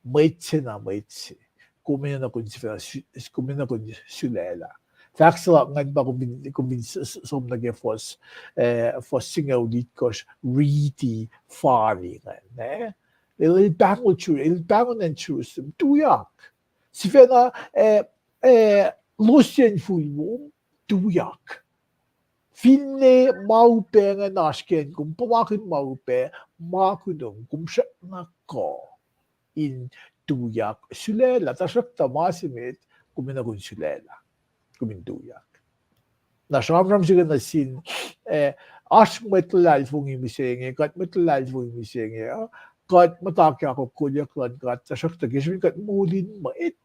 Maitse na maitse. Kumina na kun sulela. Faksala ngan ba kumbin som naging fos singaw dit kos riti fari ngan. Il bango ng churus. Tuyak. Si fena Lucien fulmum. Tuyak. Finne maupe nga nasken kung pawakin maupe makudong kung siya nako in tuyak sulela tasak tamasimit kuminakun sulela kumin tuyak na samram siya na sin as metlal fung imisenge kat metlal fung imisenge kat matakya ako kulyak lan kat tasak tagismin kat mulin mait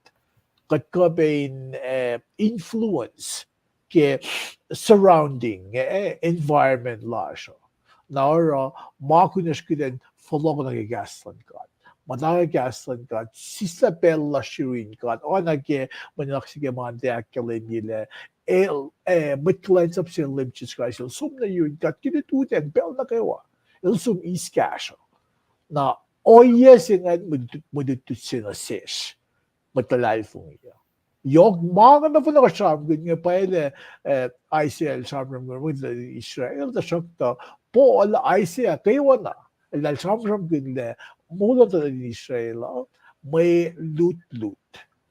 kat kabain influence ke surrounding environment lasho. Naura makunas kiden follow na gaslan kat. Madaga gaslan kat sisa bella shirin kat o nage manak sige mande akale nile mitlines up sin limchis kasil sum na yun kat kinituten bel na kayo. Il sum iskasho. Na oye singan mudutut sinasis. Matalal fung iya. Yok mga na po nakasarap nga pa ile ICL sarap with Israel da shakta po ala ICL kayo na dahil sarap le mula ta ni Israel may loot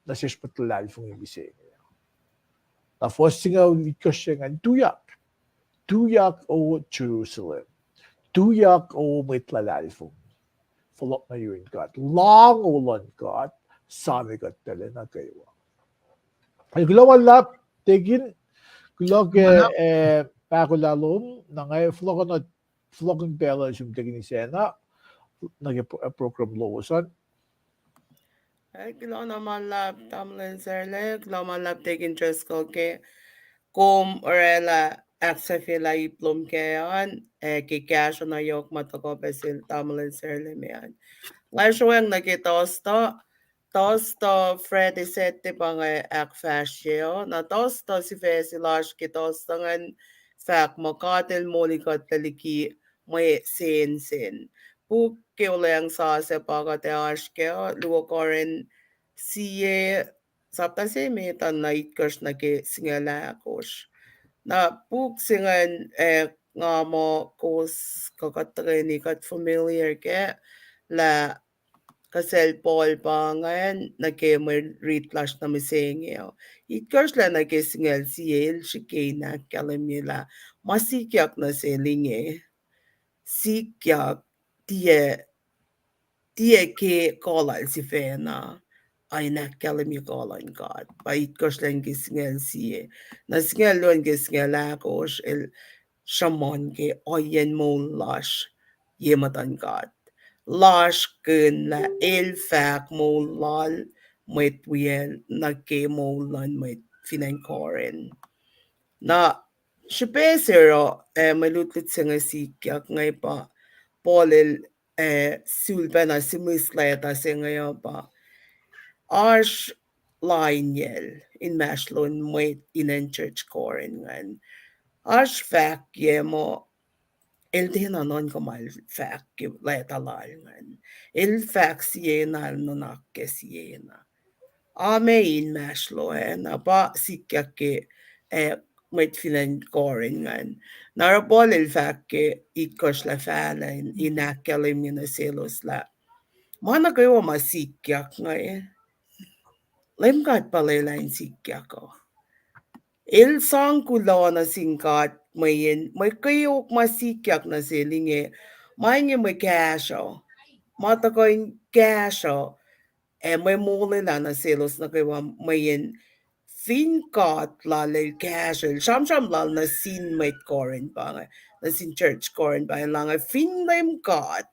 na siya patulal fung ibisig na fosting out kasi nga tuyak o Jerusalem tuyak o may tlalal fung follow na yun kat long ulan kat sami kat tala na kayo global lap tegin glog pakulalom na ngay flogon bella sum tegin sena nag program lowosan Kilo naman lap tamlin serle, kilo man lap take interest ko ke kung orela aksa fila iplom ke yan, ki cash na yok matako pesil tamlin serle me yan. Ngayon tosto Freddy sette pange ak fascio, na tosto si fesi lash ki tosto ngan fak mo katel moli kateliki may sin. Puk ke ulang sa se pagate ashke, luwa koren siye sapta se me tan na itkosh na ke singala kosh. Na puk singan nga mo kos kakatreni kat familiar ke la kasel Paul pa ngayon nag-gamer retlash na misengyo. Itkars la nag-singal siyel shikena kalam nila masikyak na seling sikyak tiye Tieke kolal si fena. Ay nakkalam yu kolan God. Bait kos lang gisngel siye. Nasngel luan gisngel akos el shamon ke oyen mon lash. Yematan God. Lash kun la el fak mon lal. Met wiel na ke mon lan met finan koren. Na Shipesero malutlit sa nga sikyak ngay pa polel sulba na simusleta sa ngayon pa Arsh Lionel in Mashlon moit in church koren ngan. Arsh fak ye mo el dinanon ko mal fak leta lal ngan. El fak siye na nonak ke siye na. Ame in Mashloen apa sikya ke moit finan koren ngan. Narapol el fak ke ikos la falen inakalim yun na selos la. Mana kayo masikyak ngay. Lemkat palelain sikya ko. Il sang kulona singkat mayin may kayok masikyak na silinge. May may kasyo. Mata ko yung kasyo. May muli na na silos na kayo mayin. Finkat lalay kasyo. Sham lal na sin may koren pa nga. Na sin church koren pa lang. Fin kat.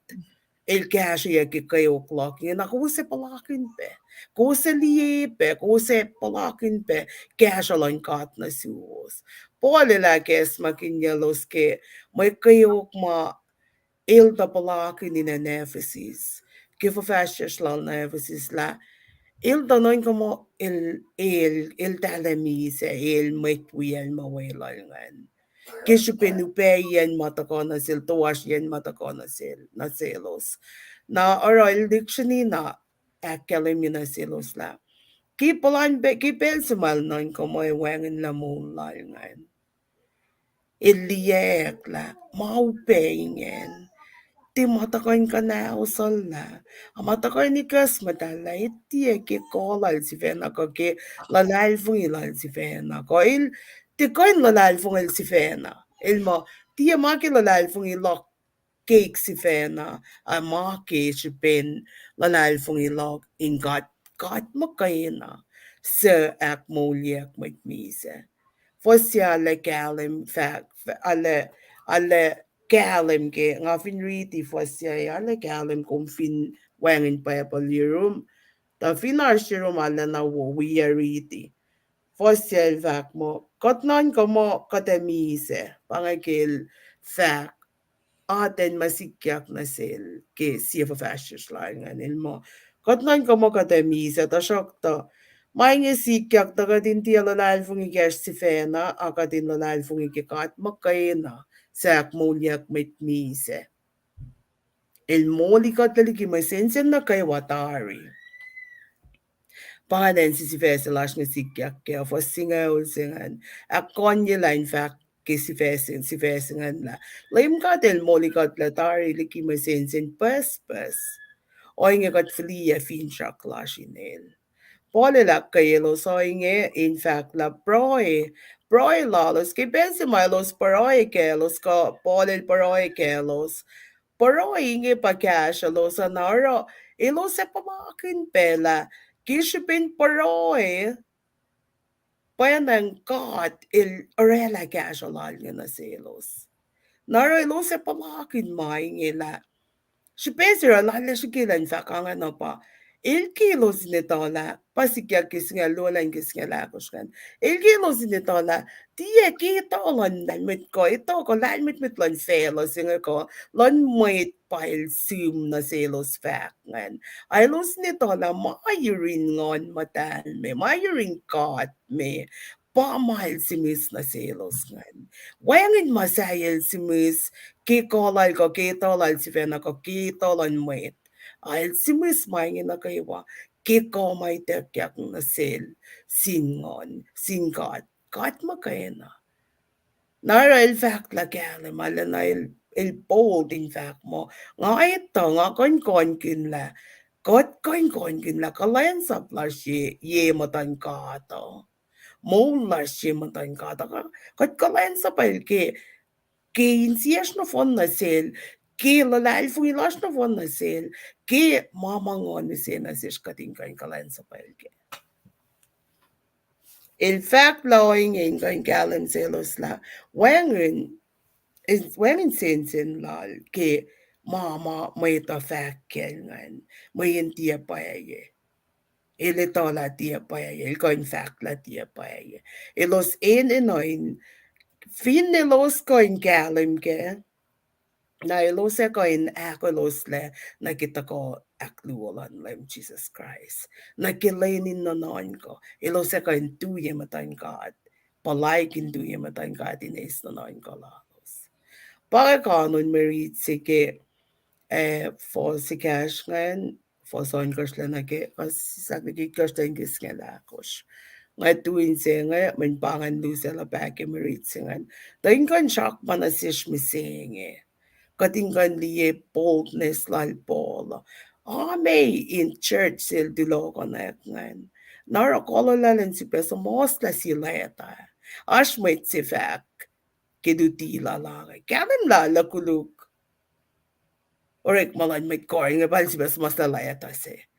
El käsiä kayo klakin na kuse palakin pe. Kuse liepe, kuse palakin pe. Käsalain katna suos. Puolella kesmakin jalos ke. Mai kayo ma ilta palakin ina nefesis. Kifo fästes lal nefesis la. Ilta noin como el talamise, el maitwiel mawailangan. Kishupin upeyen matakona sil tuasyen matakona sil na selos. Na oral dictionary na akalim na selos la. Kipalan be kipel sumal non como wangin la mulangan. Iliyek la maupeyen. Ti matakain ka na usol na. Matakain ni kas madala iti ke kolal si fena ko ke lalal fung ilal si fena ko ti koin lalal fung il si fena. Mo ti ma ke lalal fung ilok cake si fena a ma ke si pen lalal fung ilok gat makayena sa ak molyak magmise. Fossia le galim alle galim ke nga fin riti fossia alle galim kung fin wangin pa lirum ta fin arshirum alle na wo we riti fossia vak mo kotnan ko mo katamise pangakil fak aten masikyak na sel ke siya fashish langan ilmo kotnan ko mo katamise ta shokta Mainge sikyak tagadin ti alalal fung iges si fena akadin lalal fung ikikat makayena sak mulyak mit mise. El molikat laliki may sensen na kay watari. Pangalan si feselash nga sikyak kaya for singaw singan. Akon nila in fact ki si fesingan la. Laim kat el molikat latari liki may sensen pas. Oy nga kat flia fin shaklash inel. Pole la kayo soinge in fact la proe lalos que pense malos proe kelos ka pole proe kelos proe inge pa cash los anaro ilo se pamakin pela kishipin proe payanang god il orela cash alal na selos naro ilo se pamakin maing ila She pensa la shikilan sa kanga no pa. Il kilos nito la pasikya kisnga lola kisnga la kuskan. Il kilos nito la tiye kita olan dalmit ko ito ko dalmit mit lon selos singa ko lon moit pile sum na selos fak ngan. Ay los nito la mayurin ngon matal me mayurin kat me pa mahal simis na selos ngan. Wangin masayel simis kikolal ko kitolal si fena ko kitolan moit. Al simis maingin na kaywa kiko may tekyak na sel singon singat kat makayena. Nara el fact la kaya malana el bold in fact mo nga ito nga kon kin la kot kon kin la kalayan sa plus ye matan ka to. Mo la si matan ka to kot kalayan sa pal ke insias no fon na sel Ke lalal fu ilash na von na sel. Ke mama ngon ni sen na sis kating kain kalan sa palke. In fact, lawing in kain kalan selos la. Wangin sen lal ke mama may ta fakkel ngan. May intia pa ye. Ele to la tia pa ye. El kain fact la tia pa ye. Elos enoin. Fin elos kain kalim ke. Na ilos e koin ako ilos le nakita ko akluolan lem Jesus Christ. Nakilainin na noon ko. Ilos e koin tuye matan God. Palaikin tuye matan God inis na noon ko lalos. Para kanon merit sige for si cash ngayon for son kers lang nage kasi sa nagikers lang gis nga lakos. Nga tuwin siya nga, man pangan lu sila back merit siya nga. Dahil kan shock man na siya mising katingkan liye boldness lal polo. May in church sil diloko na ngan. Nara kolo lalan si peso mos la si leta. Ash may tsifak. Kiduti la langay. Kanan la la kuluk. Orek malan may koring nga bal si peso mas la leta se.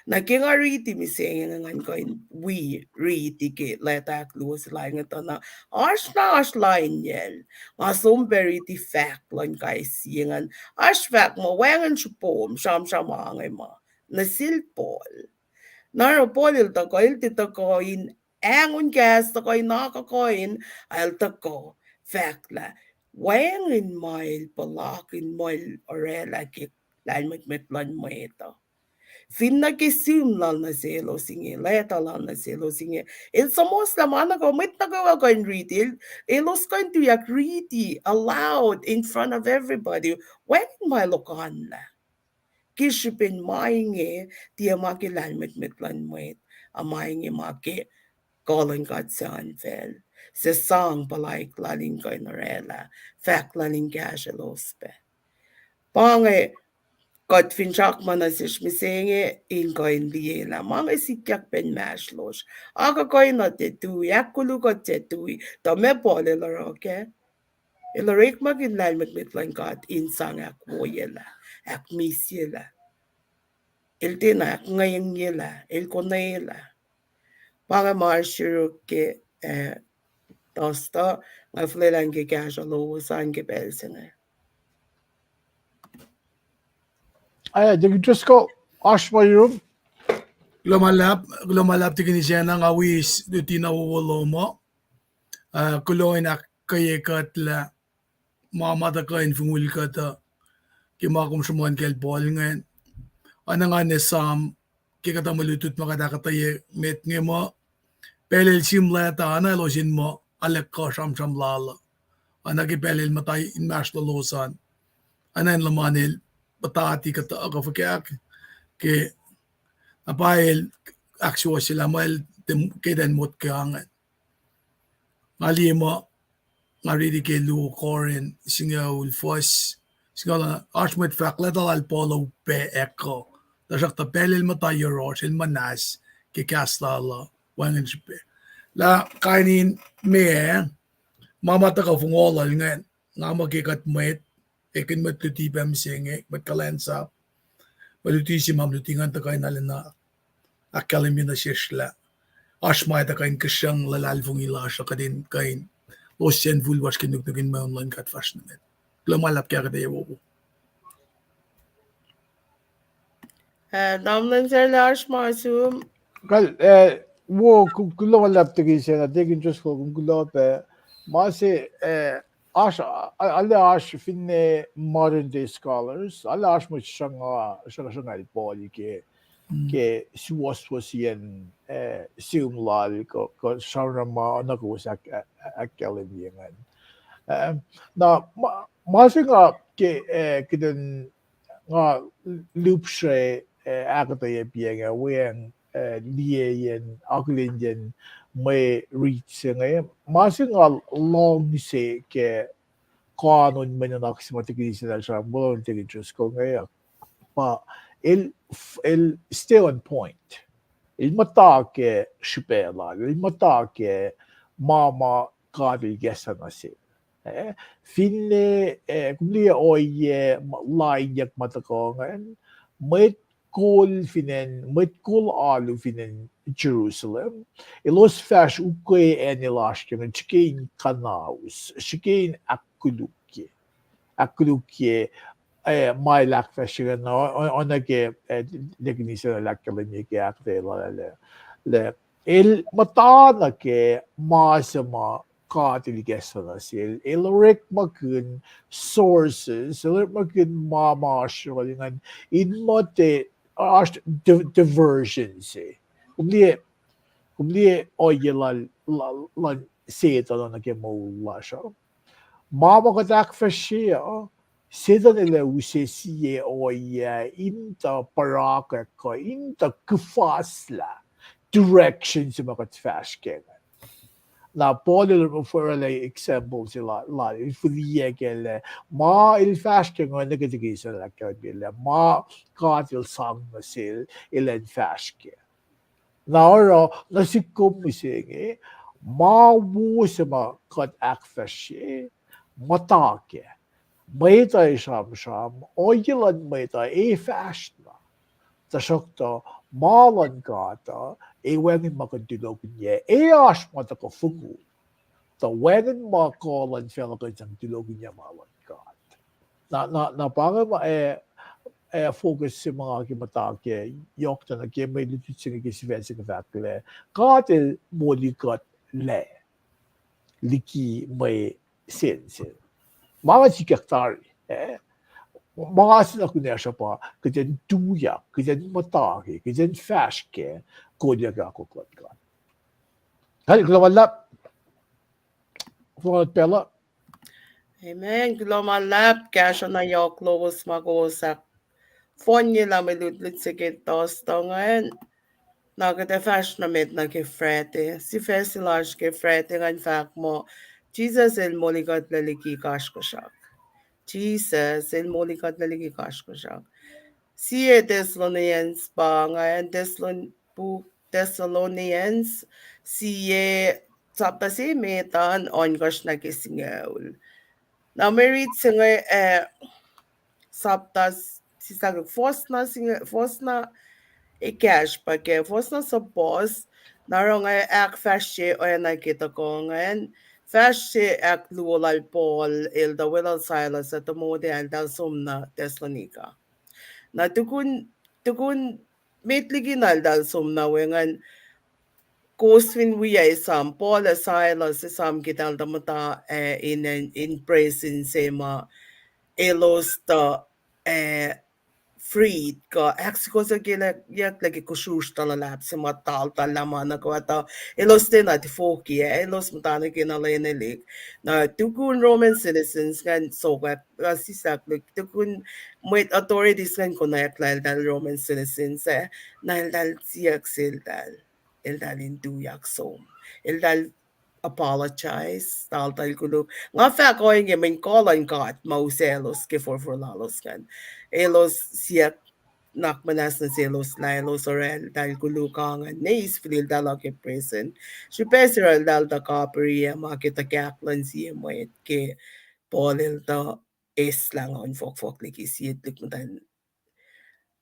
Nakingariti mi saying ngan koin we riti ke letak luwas lang ito na ash lain yel masum veriti fact lang kay siyangan ash fact mo wangan supom sham angay mo nasilpol naro polil to ko ilti to ko in angun gas to ko in nakakoin al to ko fact la wangan mail palakin mail orela ke lan metlan mo ito finna ke simlal na selo singe leta lan na selo singe il somos la mana ko mit na ko in retail ilos going to yak riti aloud in front of everybody when my lokan la kishipin mainge dia makilan mit lan met amainge make calling God son fel se sang palaik laling ko inorela fak laling kashalospe pange Gott fin Jack man as ich mi senge in goin liela mang sikyak pen mashlos aga goin na te tu yakulu ko te tu to me pole la roke ila rek magin lan mit lan God in sang ak woyela ak misiela el tena ak ngayang yela el konela para marshiro ke tosta nga flelan ke kasha lo sang ke belsene just go ask my room. Lumalap ti kinisya ng awis do tinawulo mo. Kuloin ak kayekat la mamata ka in fungul ka ta kimakum sumuan kel bol ngayon. Ano nga ne sam kikata malutut makadakataye met nge mo pelel simla ta ana losin mo alek ka sham lala. Ana ki pelel matay in mas lolosan. Ana in lamanil patati kata ako fakyak ke apail aksyo sila mal kedan mot kangan. Mali mo maridi ke lu korin singa ulfos singa la archmet fakla dal polo pe eko. Dasak ta pelel mata yoros il manas ke kasla la wangan sipe. La kainin me mama ta ka fungola ngan nga magikat met ekin met tuti pam singe met kalensa maluti si mamlutingan ta kain alena akalim na siyasla ashmay ta kain kasyang lalalfong ila siya kadin kain Ocean vulvas kinugtugin mo online kat fashion net. Lumalap kaya kada yawo ko. Namnen Lars Marsum Kal wo kulo wala tigi na tegin just ko kulo pe mase ash alle ash finne modern day scholars alle ash mo shanga poli ke suwas yen sum lal ko sharama na ko sa akalim yengan na mase nga ke kiden nga loop she agata ye bienga wen lie yen aglin yen may reach nga mase nga long se ke kanon man na aksimatik sa siya mo intelligence ko nga pa il still on point il mata ke shipela il mata ke mama kabil gesa na se finne kumli oye lainyak matakongan met kol finen met kol alu finen Jerusalem ilos fash ukwe enilashken chikein kanaus chikein akulukie mai lak fashion no onake definition lak kalani ke akte le el matana ke masama kaatilikessana sil ilrik makun sources ilrik makun mama sholingan in mote ash diversions kumlie oyelal lan seta na ke mo lasha mama ko tak fashia seta nila usesiye oya inta paraka ko inta kufasla direction sa mga fashken. Na både för exempel la ifriegel ma il fashken och negativt så där kan bli ma katil sang sil il en fashke. Naura na sikom misingi ma wo sama kat akfashe matake. Meta sham oilan meta e fashna. Tasokto maalan gata e wengin makadilogin ye e ash mataka fugu the wengin makalan Philippines ang dilogin niya maalan gat na para ma focus si mga kimatake yok na may litusin ki si Vincent Vakle katil molikat le liki may sin mga sikaktari Makasina ko niya siya pa, kaya duya, kaya matake, kaya fashke, kodya ka ako klat. Hali, klawalap, fungat pela. Amen. Glomalap, kasha na yok lobos magosak. Fonje la med lutsigit dostongen. Nagade fash na med na gefrete. Si fesilash gefrete ngan fak mo. Jesus el moligat laliki kashkoshak. Jesus el moligat laliki kashkoshak. Sie Thessalonians ba ngayon Thessalonians sie chapter si metan on gosh na kisingaul. Na merit singa saptas si sagak fosna e cash pa ke fosna sa boss narong ay ak fashe o yan nakita ko ngayon fashe ak luolal Paul il da wilal Silas at tumode al dal sumna Thessalonica. Na tukun metliginal dal sumna wengan kusvin wiya isam Paul Silas isam kital damata in prison sema elos da freed ka Mexico sa gila yak lagi kusush talalap si matal talama na kwata elos din at foki elos matana kinalayanalik na tukun Roman citizens kan sokat sisak tukun may authorities kan kunayak dal Roman citizens dal siyak dal el dal induyak som el dal apologize tal kulo nga fa ko yung men kolan kat mauselos ke for lalos kan elos siya nakmanas na selos lalos orel dahil kulukangan neis filil dala ke prison si pesiral dal da kapri makita kaklan siya mo ke polil da es lang on fok liki siya tikmutan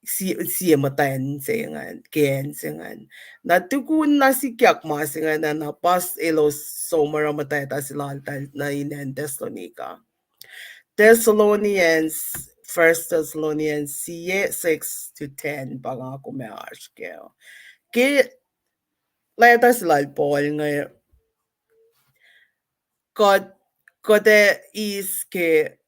siya matayan sayangan ken sayangan na tukun na si kyak masingan na pas elos somara matay ta sila na inan Thessalonica Thessalonians, First Thessalonians 6 to 10 pangako me aşkeo. Ki leta sila Paul nga God kode is ke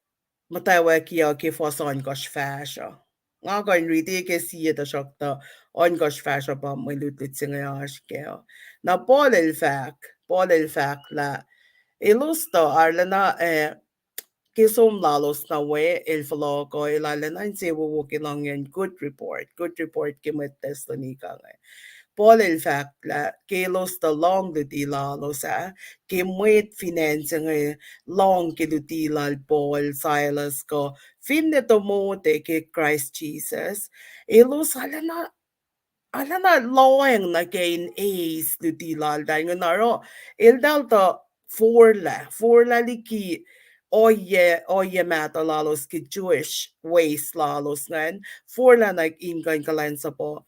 matawa kiya ke foson gosh fasha. Nga ko in ridi ke siya da shokta on gosh fasha pa may lutlit singa aşkeo. Na Paul el fact la ilusto arla na kisom lalos na we el falogo ilalanan si wuwuki lang yan good report kimet Thessalonica nga Paul el fact la kilos the long luti lalos kimet finance nga long kiluti lal Paul Silas ko finne to mo te ki Christ Jesus ilos ala na loeng na gain ace luti lal dahil nga naro il dal to forla liki oye mata lalos ki Jewish ways lalos ngan forla nag ingan kalan sa po